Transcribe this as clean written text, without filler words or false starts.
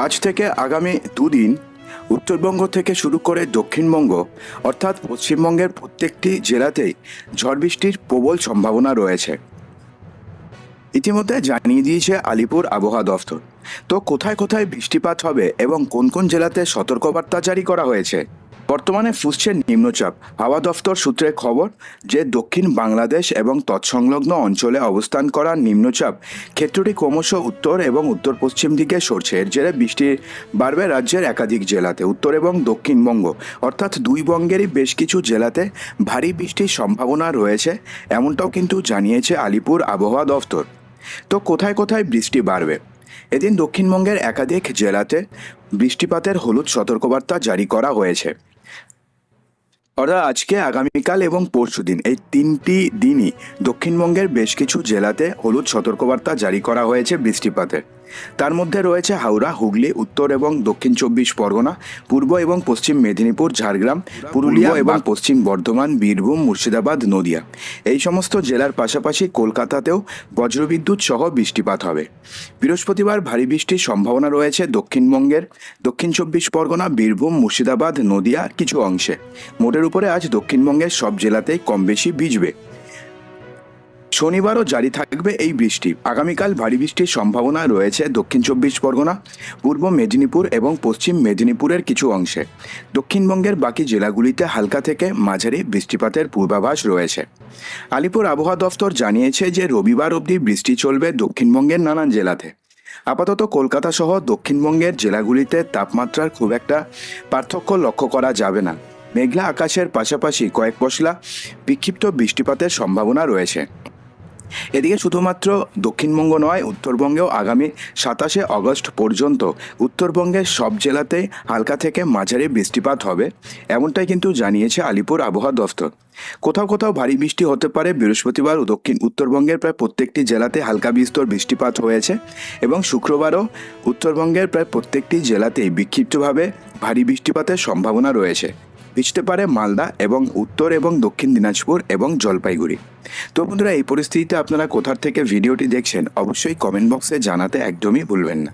আজ থেকে আগামী দুদিন উত্তরবঙ্গ থেকে শুরু করে দক্ষিণবঙ্গ অর্থাৎ পশ্চিমবঙ্গের প্রত্যেকটি জেলাতেই ঝড় বৃষ্টির প্রবল সম্ভাবনা রয়েছে। ইতিমধ্যে জানিয়ে দিয়েছে আলিপুর আবহাওয়া দফতর। তো কোথায় কোথায় বৃষ্টিপাত হবে এবং কোন কোন জেলাতে সতর্কবার্তা জারি করা হয়েছে। বর্তমানে ফুসছে নিম্নচাপ। হাওয়া দফতর সূত্রে খবর যে দক্ষিণ বাংলাদেশ এবং তৎসংলগ্ন অঞ্চলে অবস্থান করা নিম্নচাপ ক্ষেত্রটি ক্রমশ উত্তর এবং উত্তর পশ্চিম দিকে সরছে। এর জেরে বৃষ্টি বাড়বে রাজ্যের একাধিক জেলাতে। উত্তর এবং দক্ষিণবঙ্গ অর্থাৎ দুই বঙ্গেরই বেশ কিছু জেলাতে ভারী বৃষ্টির সম্ভাবনা রয়েছে, এমনটাও কিন্তু জানিয়েছে আলিপুর আবহাওয়া দফতর। তো কোথায় কোথায় বৃষ্টি বাড়বে? এদিন দক্ষিণবঙ্গের একাধিক জেলাতে বৃষ্টিপাতের হলুদ সতর্কবার্তা জারি করা হয়েছে। অর্থাৎ আজকে, আগামীকাল এবং পরশুদিন এই তিনটি দিনই দক্ষিণবঙ্গের বেশ কিছু জেলাতে হলুদ সতর্কবার্তা জারি করা হয়েছে বৃষ্টিপাতের। তার মধ্যে রয়েছে হাওড়া, হুগলি, উত্তর এবং দক্ষিণ 24 পরগনা, পূর্ব এবং পশ্চিম মেদিনীপুর, ঝাড়গ্রাম, পুরুলিয়া এবং পশ্চিম বর্ধমান, বীরভূম, মুর্শিদাবাদ, নদিয়া। এই সমস্ত জেলার পাশাপাশি কলকাতাতেও বজ্রবিদ্যুৎ সহ বৃষ্টিপাত হবে। বৃহস্পতিবার ভারী বৃষ্টির সম্ভাবনা রয়েছে দক্ষিণবঙ্গের দক্ষিণ 24 পরগনা, বীরভূম, মুর্শিদাবাদ, নদিয়া কিছু অংশে। মোটের উপরে আজ দক্ষিণবঙ্গের সব জেলাতেই কম বেশি ভিজবে। শনিবারও জারি থাকবে এই বৃষ্টি। আগামীকাল ভারী বৃষ্টির সম্ভাবনা রয়েছে দক্ষিণ 24 পরগনা, পূর্ব মেদিনীপুর এবং পশ্চিম মেদিনীপুরের কিছু অংশে। দক্ষিণবঙ্গের বাকি জেলাগুলিতে হালকা থেকে মাঝারি বৃষ্টিপাতের পূর্বাভাস রয়েছে। আলিপুর আবহাওয়া দফতর জানিয়েছে যে রবিবার অবধি বৃষ্টি চলবে দক্ষিণবঙ্গের নানান জেলাতে। আপাতত কলকাতা সহ দক্ষিণবঙ্গের জেলাগুলিতে তাপমাত্রার খুব একটা পার্থক্য লক্ষ্য করা যাবে না। মেঘলা আকাশের পাশাপাশি কয়েক পশলা বিক্ষিপ্ত বৃষ্টিপাতের সম্ভাবনা রয়েছে। এদিকে শুধুমাত্র দক্ষিণবঙ্গ নয়, উত্তরবঙ্গেও আগামী 27শে আগস্ট পর্যন্ত উত্তরবঙ্গের সব জেলাতেই হালকা থেকে মাঝারি বৃষ্টিপাত হবে, এমনটাই কিন্তু জানিয়েছে আলিপুর আবহাওয়া দফতর। কোথাও কোথাও ভারী বৃষ্টি হতে পারে। বৃহস্পতিবার দক্ষিণ উত্তরবঙ্গের প্রায় প্রত্যেকটি জেলাতে হালকা বিস্তর বৃষ্টিপাত হয়েছে এবং শুক্রবারও উত্তরবঙ্গের প্রায় প্রত্যেকটি জেলাতেই বিক্ষিপ্তভাবে ভারী বৃষ্টিপাতের সম্ভাবনা রয়েছে। ভিজতে পারে মালদা এবং উত্তর এবং দক্ষিণ দিনাজপুর এবং জলপাইগুড়ি। তো বন্ধুরা, এই পরিস্থিতিতে আপনারা কোথা থেকে ভিডিওটি দেখছেন অবশ্যই কমেন্ট বক্সে জানাতে একদমই ভুলবেন না।